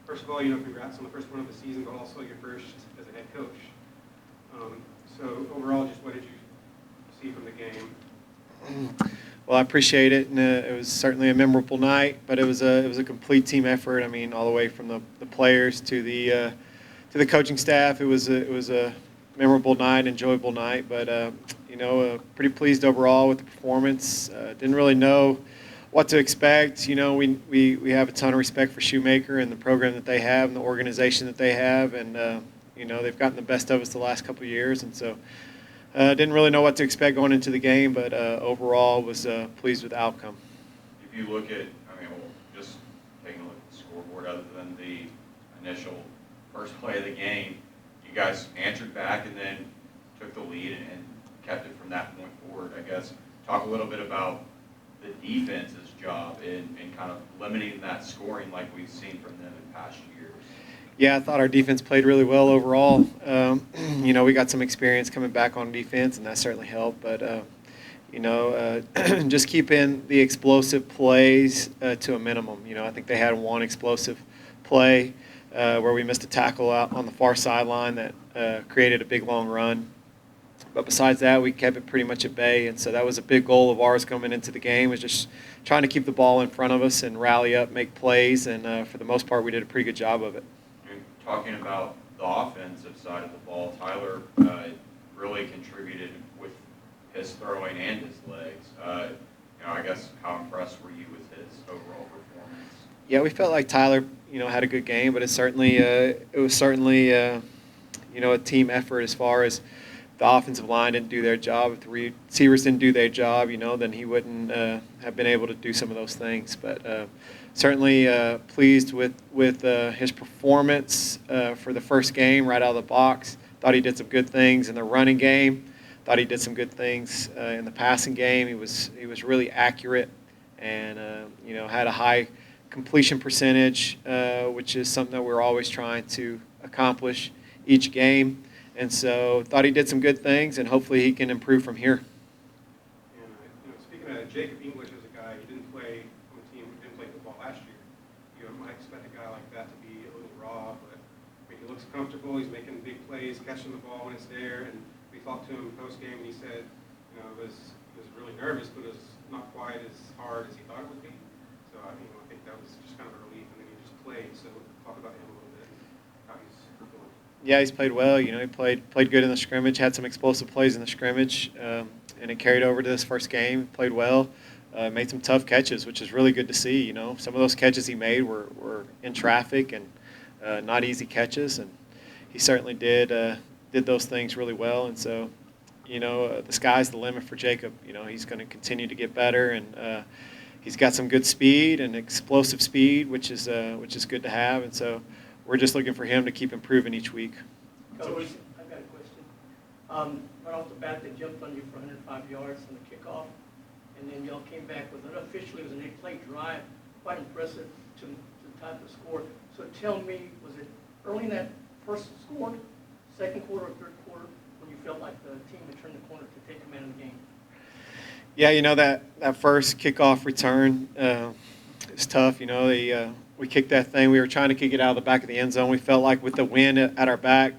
First of all, congrats on the first one of the season, but also your first as a head coach. So overall, just what did you see from the game? Well, I appreciate it, and it was certainly a memorable night. But it was a complete team effort. I mean, all the way from the players to the coaching staff. It was a memorable night, enjoyable night. But pretty pleased overall with the performance. Didn't really know what to expect. We have a ton of respect for Shoemaker and the program that they have and the organization that they have, and they've gotten the best of us the last couple of years, and so didn't really know what to expect going into the game, but overall was pleased with the outcome. If you look at, just taking a look at the scoreboard, other than the initial first play of the game, you guys answered back and then took the lead and kept it from that point forward. I guess talk a little bit about the defense's job in kind of limiting that scoring like we've seen from them in past years. Yeah, I thought our defense played really well overall. We got some experience coming back on defense, and that certainly helped. But, just keeping the explosive plays to a minimum. I think they had one explosive play where we missed a tackle out on the far sideline that created a big, long run. But besides that, we kept it pretty much at bay, and so that was a big goal of ours coming into the game, was just trying to keep the ball in front of us and rally up, make plays, and for the most part, we did a pretty good job of it. Talking about the offensive side of the ball, Tyler really contributed with his throwing and his legs. I guess how impressed were you with his overall performance? Yeah, we felt like Tyler, had a good game, but it was certainly a team effort as far as the offensive line didn't do their job. If the receivers didn't do their job, then he wouldn't have been able to do some of those things. But certainly pleased with his performance for the first game right out of the box. Thought he did some good things in the running game. Thought he did some good things in the passing game. He was really accurate and had a high completion percentage, which is something that we're always trying to accomplish each game. And so thought he did some good things, and hopefully he can improve from here. And speaking of Jacob English as a guy, he didn't play on the team, didn't play football last year. You might expect a guy like that to be a little raw, but he looks comfortable. He's making big plays, catching the ball when it's there. And we talked to him post game, and he said, he was really nervous, but it was not quite as hard as he thought it would be. So I think that was just kind of a relief, and then he just played. So talk about him a little bit, and how he's doing. Yeah, he's played well. He played good in the scrimmage, had some explosive plays in the scrimmage, and it carried over to this first game. Played well, made some tough catches, which is really good to see. Some of those catches he made were in traffic and not easy catches, and he certainly did those things really well. And so, the sky's the limit for Jacob. He's going to continue to get better, and he's got some good speed and explosive speed, which is good to have. And so, we're just looking for him to keep improving each week. Coach, I've got a question. Right off the bat, they jumped on you for 105 yards on the kickoff, and then y'all came back with unofficially it was an 8-play drive, quite impressive to type of score. So tell me, was it early in that first score, second quarter or third quarter, when you felt like the team had turned the corner to take command of the game? Yeah, that first kickoff return is tough. We kicked that thing. We were trying to kick it out of the back of the end zone. We felt like with the wind at our back,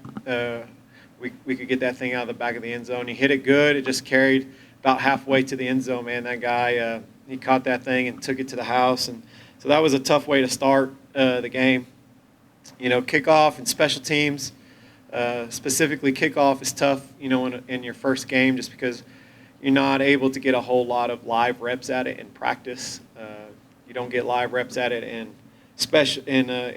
we could get that thing out of the back of the end zone. He hit it good. It just carried about halfway to the end zone, man. That guy, he caught that thing and took it to the house. And so that was a tough way to start the game. Kickoff and special teams, specifically kickoff is tough, in your first game just because you're not able to get a whole lot of live reps at it in practice. You don't get live reps at it in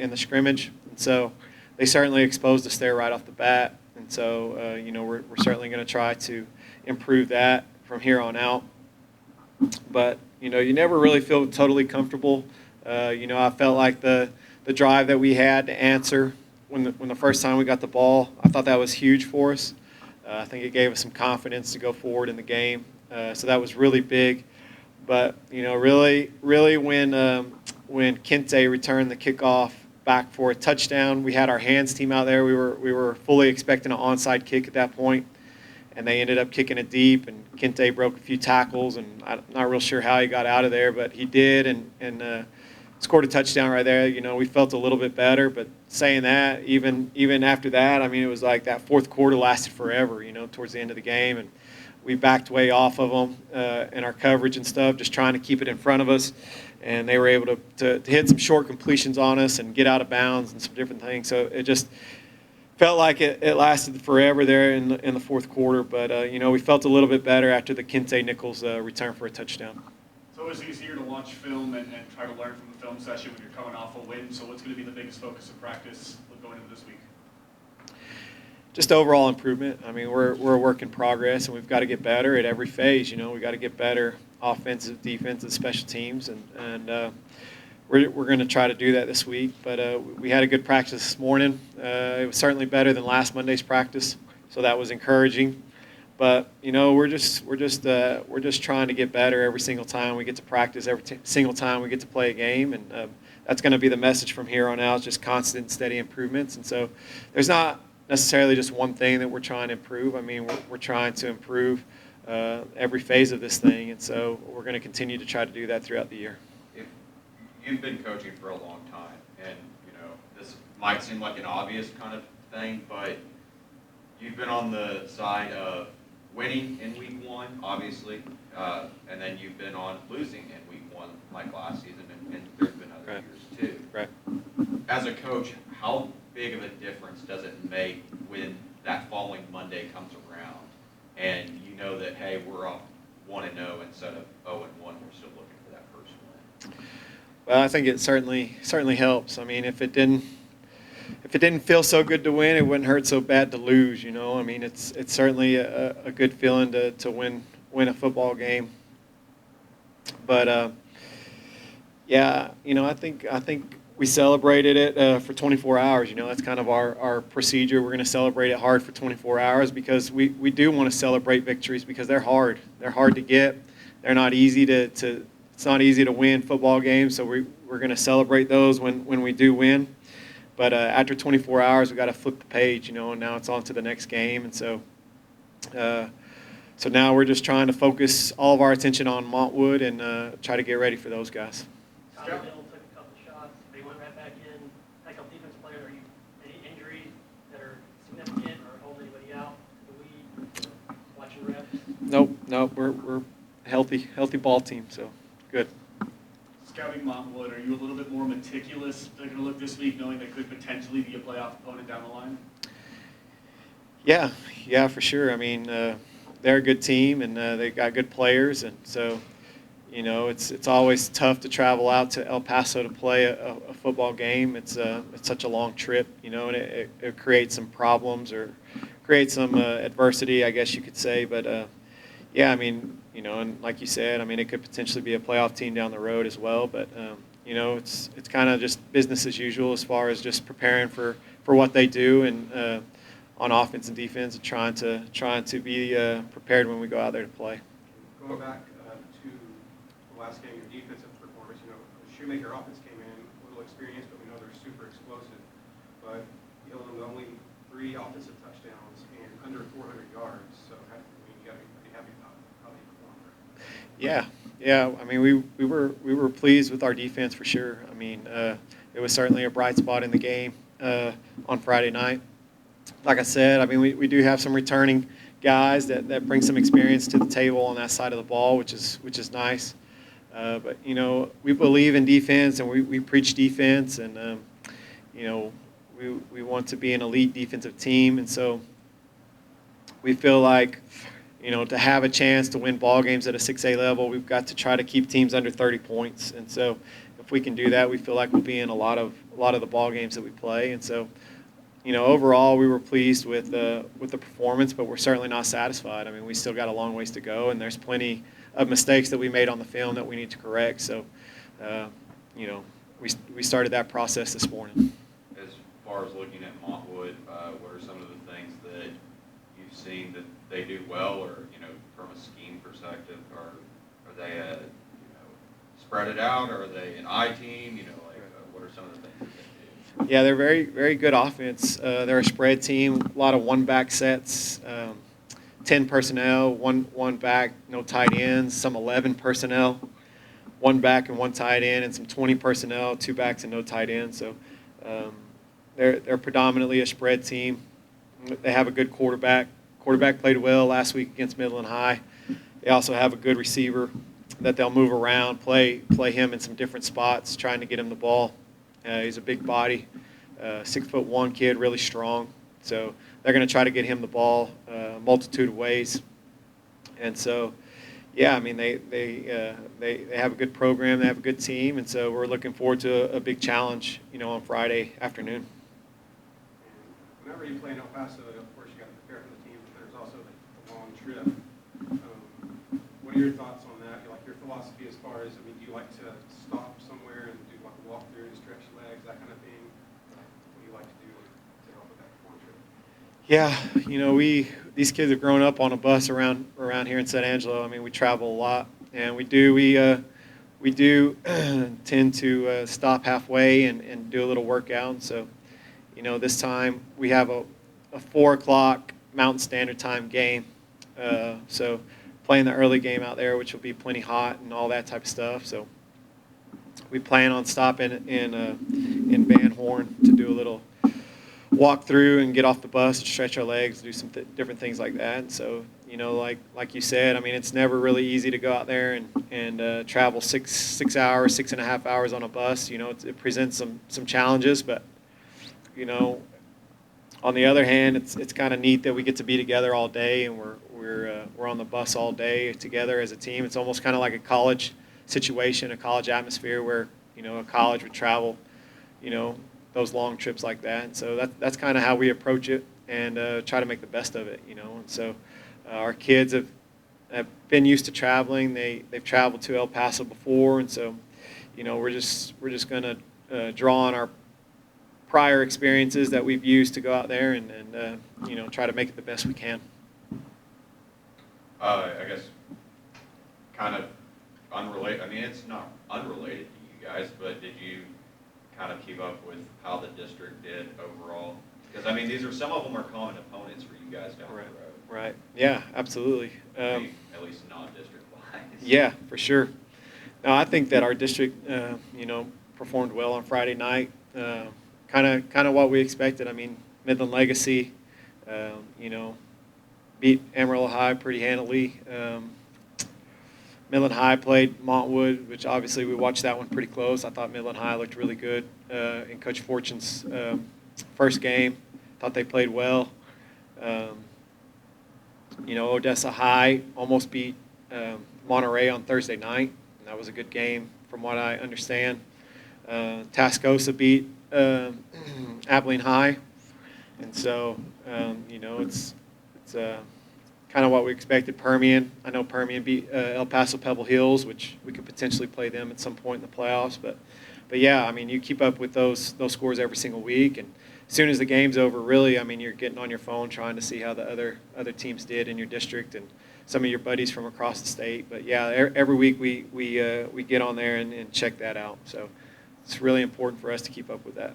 the scrimmage, and so they certainly exposed us there right off the bat. And so we're certainly going to try to improve that from here on out. But you never really feel totally comfortable. I felt like the drive that we had to answer when the first time we got the ball, I thought that was huge for us. I think it gave us some confidence to go forward in the game. So that was really big. But really when Kente returned the kickoff back for a touchdown, we had our hands team out there. We were fully expecting an onside kick at that point, and they ended up kicking it deep. And Kente broke a few tackles, and I'm not real sure how he got out of there, but he did, and scored a touchdown right there. We felt a little bit better, but saying that, even after that, I mean, it was like that fourth quarter lasted forever, towards the end of the game, and we backed way off of them in our coverage and stuff, just trying to keep it in front of us, and they were able to hit some short completions on us and get out of bounds and some different things. So it just felt like it lasted forever there in the fourth quarter, but we felt a little bit better after the Kente Nichols return for a touchdown. It's always easier to watch film and try to learn from the film session when you're coming off a win. So what's going to be the biggest focus of practice going into this week? Just overall improvement. I mean, we're a work in progress, and we've got to get better at every phase. We got to get better offensive, defensive, special teams, and we're going to try to do that this week. But we had a good practice this morning. It was certainly better than last Monday's practice, so that was encouraging. But we're just trying to get better every single time we get to practice, every single time we get to play a game, and that's going to be the message from here on out: just constant, steady improvements. And so there's not necessarily just one thing that we're trying to improve. I mean, we're trying to improve every phase of this thing, and so we're going to continue to try to do that throughout the year. If you've been coaching for a long time, and this might seem like an obvious kind of thing, but you've been on the side of winning in week one, obviously, and then you've been on losing in week one, like last season, and there's been other Right. years too. Right. As a coach, how big of a difference does it make when that following Monday comes around and you know that, hey, we're up 1-0 instead of 0-1, we're still looking for that first win? Well, I think it certainly helps. I mean, if it didn't feel so good to win, it wouldn't hurt so bad to lose. I mean, it's certainly a good feeling to win a football game. But yeah, I think we celebrated it for 24 hours. That's kind of our procedure. We're going to celebrate it hard for 24 hours because we do want to celebrate victories because they're hard. They're hard to get. They're not easy it's not easy to win football games, so we're going to celebrate those when we do win. But after 24 hours, we've got to flip the page, and now it's on to the next game. And so now we're just trying to focus all of our attention on Montwood and try to get ready for those guys. Angelo took a couple shots. They went right back in. Like a defense player, are you any injuries that are significant or hold anybody out? Do we watching reps? Nope. We're healthy ball team, so good. Scouting Montwood, are you a little bit more meticulous taking a look this week, knowing they could potentially be a playoff opponent down the line? Yeah, for sure. I mean, they're a good team, and they got good players, and so it's always tough to travel out to El Paso to play a football game. It's such a long trip, and it creates some problems or creates some adversity, I guess you could say. But yeah, I mean, and like you said, I mean, it could potentially be a playoff team down the road as well. But it's kind of just business as usual as far as just preparing for what they do and on offense and defense, and trying to be prepared when we go out there to play. Going back to the last game, your defensive performance, the Shoemaker offense came in a little experienced, but we know they're super explosive. But only 3 offensive touchdowns and under 400 yards, so you got to be pretty happy about how they performed. Yeah. I mean, we were pleased with our defense for sure. I mean, it was certainly a bright spot in the game on Friday night. Like I said, I mean, we do have some returning guys that bring some experience to the table on that side of the ball, which is nice. But we believe in defense, and we preach defense, and we want to be an elite defensive team, and so we feel like to have a chance to win ball games at a 6A level, we've got to try to keep teams under 30 points. And so if we can do that, we feel like we'll be in a lot of the ball games that we play. And so overall, we were pleased with the performance, but we're certainly not satisfied. I mean, we still got a long ways to go, and there's plenty of mistakes that we made on the film that we need to correct. So, we started that process this morning. As far as looking at Montwood, what are some of the things that you've seen that they do well, or from a scheme perspective, are they spread it out, or are they an I team? What are some of the things that they do? Yeah, they're very, very good offense. They're a spread team, a lot of one-back sets, 10 personnel, one back, no tight ends, some 11 personnel. one back and one tight end, and some 20 personnel, 2 backs and no tight end. So they're predominantly a spread team. They have a good quarterback. Quarterback played well last week against Midland High. They also have a good receiver that they'll move around, play him in some different spots, trying to get him the ball. He's a big body, 6'1" kid, really strong. So they're going to try to get him the ball a multitude of ways. And so, yeah, I mean, they have a good program, they have a good team, and so we're looking forward to a big challenge, on Friday afternoon. And whenever you play in El Paso, of course, you got to prepare for the team, but there's also the long trip. What are your thoughts on that? Like your philosophy as far as, do you like to stop somewhere and do like a walkthrough and stretch legs, that kind of thing? What do you like to do to help with that long trip? Yeah, these kids have grown up on a bus around here in San Angelo. I mean, we travel a lot, and we do tend to stop halfway and do a little workout. So, this time we have a 4 o'clock Mountain Standard Time game. So playing the early game out there, which will be plenty hot and all that type of stuff. So we plan on stopping in Van Horn to do a little walk through and get off the bus and stretch our legs, do some different things like that. And so, like you said, I mean, it's never really easy to go out there and travel 6 hours, 6.5 hours on a bus. It presents some challenges, but, on the other hand, it's kind of neat that we get to be together all day, and we're on the bus all day together as a team. It's almost kind of like a college situation, a college atmosphere where, a college would travel, those long trips like that. And so that's kind of how we approach it and try to make the best of it, And so our kids have been used to traveling. They've traveled to El Paso before, and so, we're just going to draw on our prior experiences that we've used to go out there and try to make it the best we can. I guess kind of unrelated. I mean, it's not unrelated to you guys, but did you kind of keep up with how the district did overall? Because, some of them are common opponents for you guys down the road. Right. Yeah, absolutely. At least non-district-wise. Yeah, for sure. No, I think that our district, performed well on Friday night. Kind of what we expected. Midland Legacy, beat Amarillo High pretty handily. Midland High played Montwood, which obviously we watched that one pretty close. I thought Midland High looked really good in Coach Fortune's first game. Thought they played well. Odessa High almost beat Monterey on Thursday night, and that was a good game from what I understand. Tascosa beat Abilene High, and so it's kind of what we expected. Permian, I know Permian beat El Paso Pebble Hills, which we could potentially play them at some point in the playoffs. But yeah, you keep up with those scores every single week, and as soon as the game's over, really, you're getting on your phone trying to see how the other teams did in your district and some of your buddies from across the state. But yeah, every week we get on there and check that out. So it's really important for us to keep up with that.